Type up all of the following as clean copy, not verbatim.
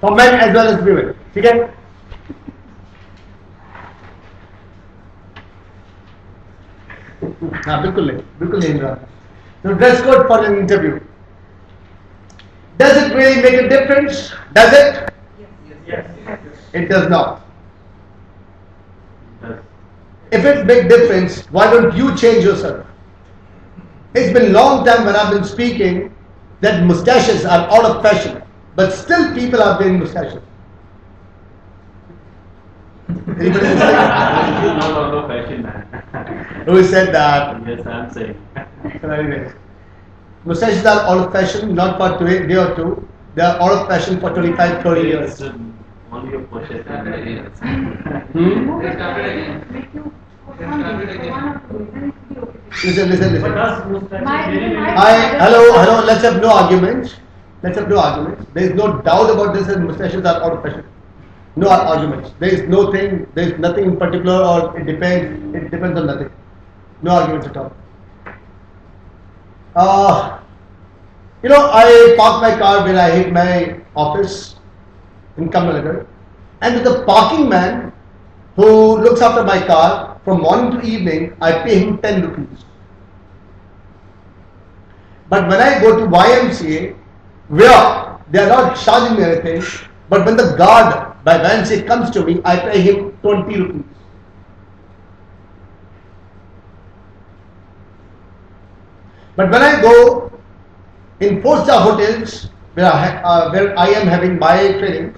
for men as well as women. ठीक है? हाँ बिल्कुल नहीं रहा. So dress code for an interview. Does it really make a difference? Does it? Yes. It does not. If it makes difference, why don't you change yourself? It's been a long time when I've been speaking that mustaches are out of fashion, but still people are wearing mustaches. Anybody saying? Not out of fashion, man. Who said that? Yes, I'm saying. Very nice. Mustaches are out of fashion, not for a day or two. They are out of fashion for 25, 30 years. It's only a possession. Listen. Hello, let's have no arguments. There is no doubt about this and mustaches are out of fashion. No arguments. There is nothing in particular, or it depends on nothing. No arguments at all. I park my car where I hit my office in Kamalagar, and with the parking man who looks after my car from morning to evening, I pay him 10 rupees. But when I go to YMCA, where they are not charging me anything, but when the guard by YMCA comes to me, I pay him 20 rupees. But when I go in 4-star hotels where I am having my training,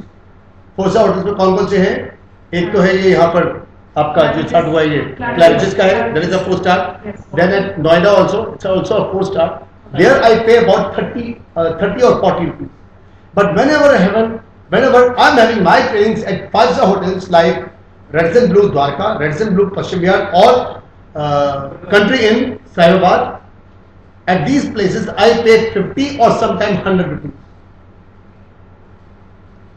4-star hotels में कौन से हैं? एक तो है ये यहाँ पर आपका जो चार्ट हुआ है ये Claridges का है, that is a 4-star. Then at Noida also, it's also a 4-star. There I pay about 30 or 40 rupees. But whenever I'm having my trainings at 5-star hotels like Radisson Blu Dwarka, Radisson Blu Paschim Vihar, or Country Inn Saibabad, at these places I pay 50 or sometimes 100 rupees.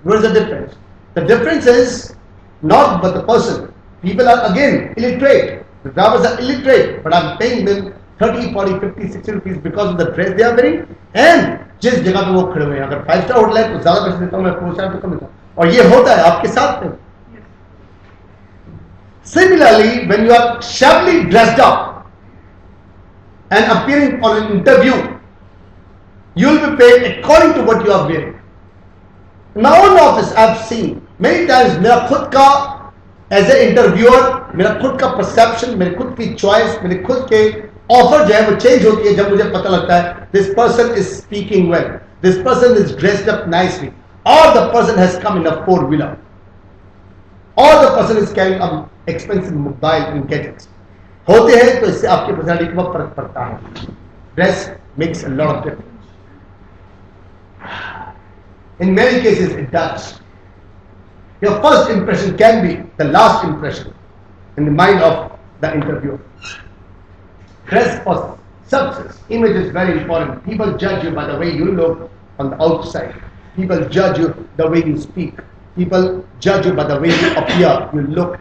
What is the difference? The difference is not but the person. People are again illiterate. The drivers are illiterate, but I'm paying them 30, 40, 50, 60 rupees because of the dress they are wearing and जिस जगह पे वो खड़े हुए हैं. अगर 5-star hotel है तो ज्यादा पैसे देता हूँ, मैं 4-star तो कम देता हूँ. और ये होता है आपके साथ में. Similarly, when you are shabbily dressed up and appearing on an interview, you will be paid according to what you are wearing. In my own office, I have seen many times मेरा खुद का as an interviewer, मेरा खुद का perception, मेरी खुद की choice, मेरे खुद के offer जो है वो change होती है जब मुझे पता लगता है this person is speaking well, this person is dressed up nicely, or the person has come in a 4-wheeler, or the person is carrying an expensive mobile and gadgets. होते हैं तो इससे आपके personality पर फर्क पड़ता है. Dress makes a lot of difference. In many cases, it does. Your first impression can be the last impression in the mind of the interviewer. Dress for success. Image is very important. People judge you by the way you look on the outside. People judge you the way you speak. People judge you by the way you appear, you look.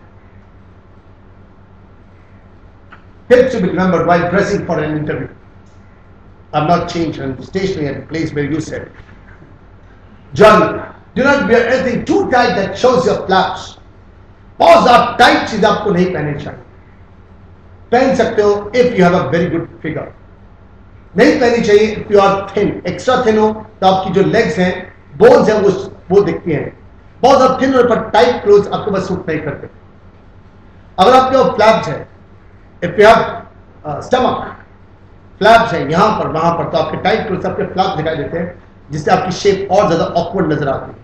Tips to be remembered while dressing for an interview. I'm not changed and stationary at the place where you said. John, do not wear anything too tight that shows your flaps. बहुत आप tight चीज आपको नहीं पहननी चाहिए. पहन सकते हो if you have a very good figure. नहीं पहननी चाहिए if you are thin. Extra thin हो तो आपकी जो legs हैं, bones हैं वो दिखती हैं. बहुत आप thin होने पर tight clothes आपके पास सूट नहीं करते. अगर आपके पास flaps है, if you have stomach, flaps है यहाँ पर वहाँ पर तो आपके tight clothes आपके flaps दिखाई देते हैं जिससे आपकी शेप और ज्यादा awkward नजर आती है.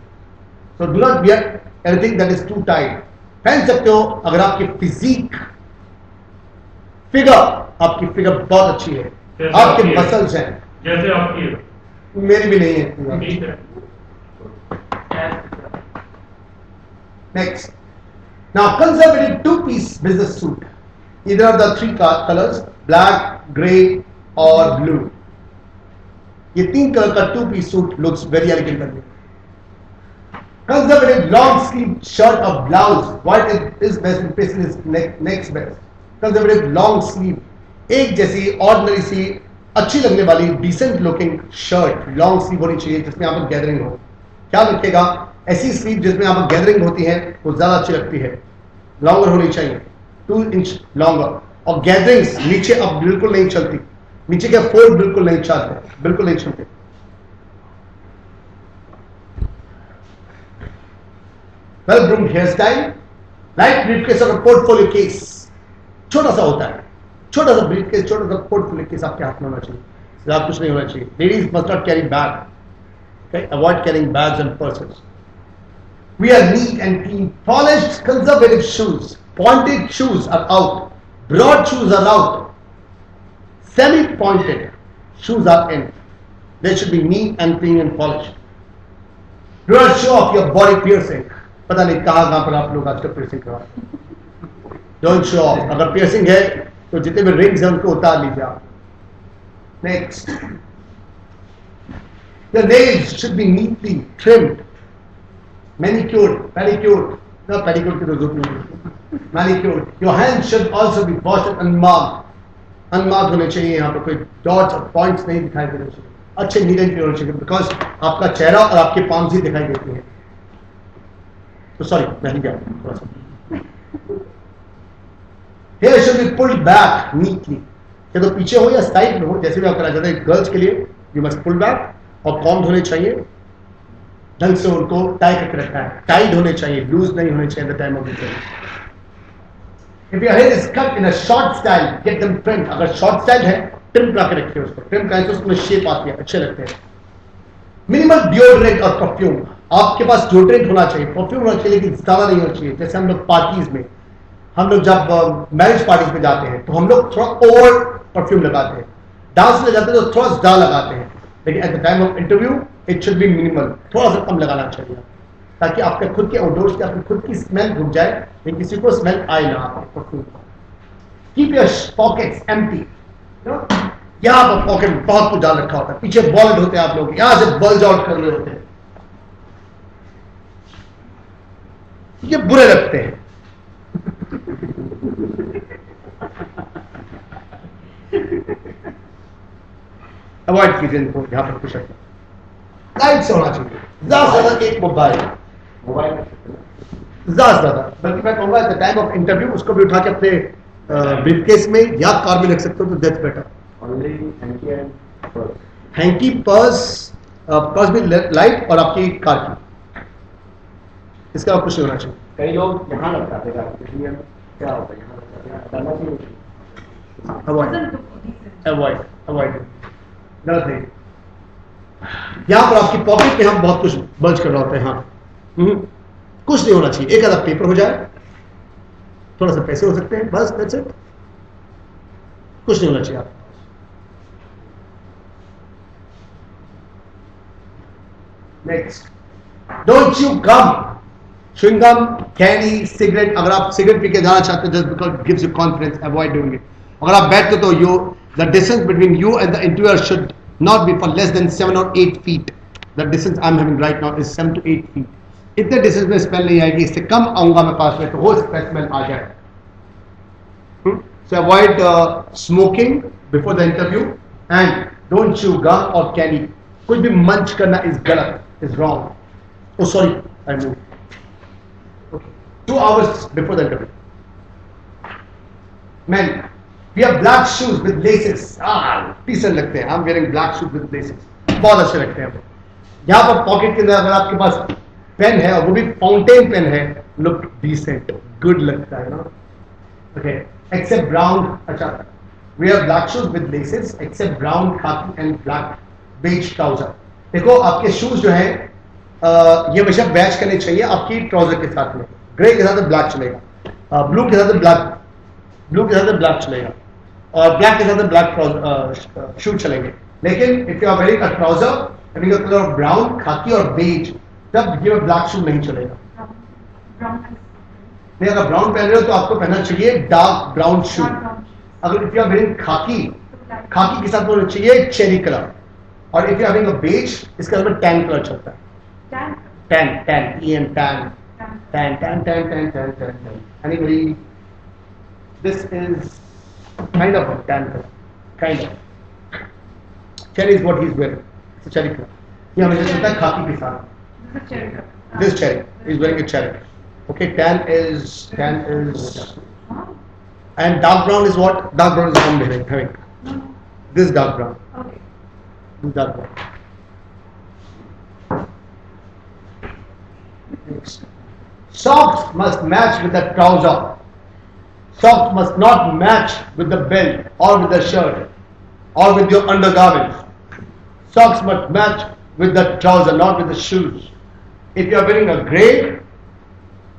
So do not wear anything that is too tight. पहन सकते हो अगर आपकी फिजिक आपकी फिगर बहुत अच्छी है, आपके मसल्स हैं जैसे आपकी मेरी भी नहीं है. Next. Now conservative two-piece business suit. Either of the 3 colors, black, grey or blue. ये 3 कलर का 2-piece suit looks very elegant on you. Conservative long sleeve shirt or blouse, white is best and pastel is next best. Conservative long sleeve, एक जैसी ordinary सी अच्छी लगने वाली decent looking shirt, long sleeve होनी चाहिए जिसमें आप गैदरिंग हो. क्या रखेगा, ऐसी स्लीव जिसमें आप गैदरिंग होती है वो ज्यादा अच्छी लगती है, लॉन्गर होनी चाहिए, 2 इंच लॉन्गर। और गैदरिंग्स नीचे अब बिल्कुल नहीं चलती, नीचे के फोल्ड बिल्कुल नहीं चलते, बिल्कुल नहीं चलते। Well groomed hair style, light briefcase और पोर्टफोलियो केस, छोटा सा होता है, छोटा सा ब्रीफकेस, छोटा सा पोर्टफोलियो केस आपके हाथ में होना चाहिए, ज्यादा कुछ नहीं होना चाहिए। Ladies must not carry bag, okay? Avoid carrying bags and purses. We are neat and clean, polished, conservative shoes. Pointed shoes are out, broad shoes are out, semi-pointed shoes are in. They should be neat and clean and polished. Do not show off your body piercing. पता नहीं कहाँ पर आप लोग आजकल piercing करवाते। Don't show off. अगर piercing है तो जितने भी rings हैं उनको उतार लीजिए आप। Next. The nails should be neatly trimmed, manicured, pedicured. No, pedicure की तो जरूरत नहीं। Manicured. Your hands should also be washed and unmarked. Unmarked होने चाहिए, यहाँ पर कोई dots और points नहीं दिखाई देने चाहिए। अच्छे neat and clean होने चाहिए, because आपका चेहरा और आपके palms ही दिखाई देती हैं। तो sorry, मैं नहीं गया थोड़ा सा। Hair should be pulled back neatly. या तो पीछे हो या साइड में हो, जैसे भी आप करना चाहते हैं। गर्ल्स के लिए you must pull back, और कॉम्ब होने चाहिए, ढंग से उनको टाई करके रखना है, टाइट होने चाहिए, लूज नहीं होने चाहिए। The time of the if your here is cut in a short style, get them trim. अगर शॉर्ट स्टाइल है, ट्रिम करा के रखिए उसको, ट्रिम कराए तो उसमें शेप आती है, अच्छे लगते हैं। मिनिमल डिओड्रेंट और परफ्यूम, आपके पास डिओड्रेंट होना चाहिए, परफ्यूम होना चाहिए, लेकिन ज्यादा नहीं होना चाहिए। जैसे हम लोग पार्टीज में, हम लोग जब मैरिज पार्टीज में जाते हैं तो हम लोग थोड़ा ओवर परफ्यूम लगाते हैं, डांस में जाते हैं तो थोड़ा ज्यादा लगाते हैं, लेकिन at the time of interview it should be minimal, थोड़ा सा कम लगाना चाहिए, ताकि आपके खुद के आउटडोर्स की, आपकी खुद की स्मेल रुक जाए, लेकिन किसी को स्मेल आए ना आपके perfume. Keep your pockets empty. यहाँ पर पॉकेट में बहुत कुछ डाल रखा होता है, पीछे वॉलेट होते हैं, आप लोग यहाँ से बल्ज आउट कर रहे होते हैं, ये बुरे लगते हैं। अवॉइड कीजिए इनको, यहाँ पर कुछ लाइट से होना चाहिए, ज्यादा से ज्यादा एक मोबाइल ज्यादा से ज्यादा, बल्कि मैं कहूँगा at the time of interview उसको भी उठा के अपने ब्रीफकेस में या कार में रख सकते हो तो दैट्स बेटर। हैंकी, पर्स भी लाइट और आपकी कार की, इसका कुछ नहीं होना चाहिए। कई लोग यहाँ लगाते हैं, क्या होता है यहाँ लगाते हैं, अवॉइड गलत नहीं। यहाँ पर आपकी पॉकेट में हम बहुत कुछ बल्ज कर रहे होते हैं, हाँ कुछ नहीं होना चाहिए, एक आधा पेपर हो जाए, थोड़ा सा पैसे हो सकते हैं, बस दैट्स इट, कुछ नहीं होना चाहिए आप। नेक्स्ट, डोंट चू गम, च्युइंग गम, कैंडी, सिगरेट। अगर आप सिगरेट पी के जाना चाहते हैं just because gives you confidence, avoid doing it. अगर आप बैठते तो you the distance between you and the interviewer should not be for less than 7 or 8 feet. The distance I'm having right now is 7 to 8 feet. इतने distance में smell नहीं आएगी, इससे कम आऊंगा मैं पास में तो हो सकता है स्मेल आ जाए। So avoid smoking before the interview and don't chew gum or candy. कुछ भी मंच करना is गलत, is wrong. Oh sorry, I moved. Okay. 2 hours before the interview. Men, we have black shoes with laces. Decent लगते हैं, I'm wearing black shoes with laces. बहुत अच्छे लगते हैं। यहाँ पर पॉकेट के अंदर अगर आपके पास पेन है और वो भी फाउंटेन पेन है, लुक डिसेंट, गुड लगता है ना। ओके, एक्सेप्ट ब्राउन, अच्छा we have black shoes with laces except brown, khaki and black beige trouser. देखो आपके शूज जो हैं ये हमेशा मैच करने चाहिए आपकी ट्राउजर के साथ में। ग्रे के साथ ब्लैक चलेगा, ब्लू के साथ ब्लैक चलेगा, और ब्लैक के साथ ब्लैक शूज चलेंगे। लेकिन if you are wearing a trouser having a color of brown, khaki और beige, तब ये ब्लैक शू नहीं चलेगा। नहीं, अगर ब्राउन पहन रहे हो तो आपको पहनना चाहिए डार्क ब्राउन शू। अगर इफ यू आर वेयरिंग खाकी, खाकी के साथ होना चाहिए चेरी कलर, और if you are wearing a beige इसके साथ में टैन कलर चलता है। Tan anybody, this is kind of a tan color, kind of cherry is what he is wearing, so cherry color ये हमेशा चलता है खाकी के साथ। This is cherry. This cherry. He's wearing a cherry. Okay, tan is, Oh, and dark brown is what? Dark brown is what I'm having. no. This dark brown. Okay. This dark brown. Next. Socks must match with the trouser. Socks must not match with the belt or with the shirt or with your undergarments. Socks must match with the trouser, not with the shoes. If you are wearing a grey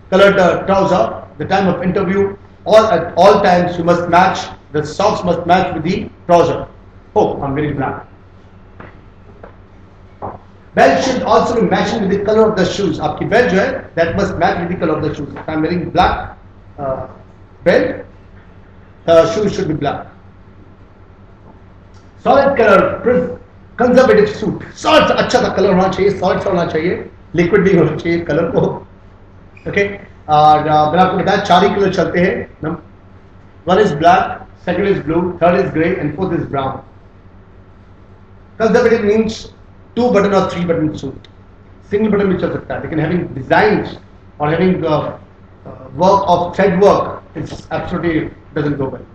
colored trouser, the time of interview, at all times you must match, the socks must match with the trouser. Oh, I'm wearing black. Belt should also be matching with the color of the shoes. आपकी belt जो है, that must match with the color of the shoes. If I'm wearing black belt, the shoes should be black. Solid color, conservative suit. Solid अच्छा सा color होना चाहिए, solid सा होना चाहिए, liquid भी होना चाहिए color को. Okay, और मैंने आपको बताया 4 ही कलर चलते हैं. One is black, second is blue, third is grey, and fourth is brown. Conservative means 2 button or 3 button suit. Single button भी चल सकता है, लेकिन having designs or having work of thread work, it absolutely doesn't go well.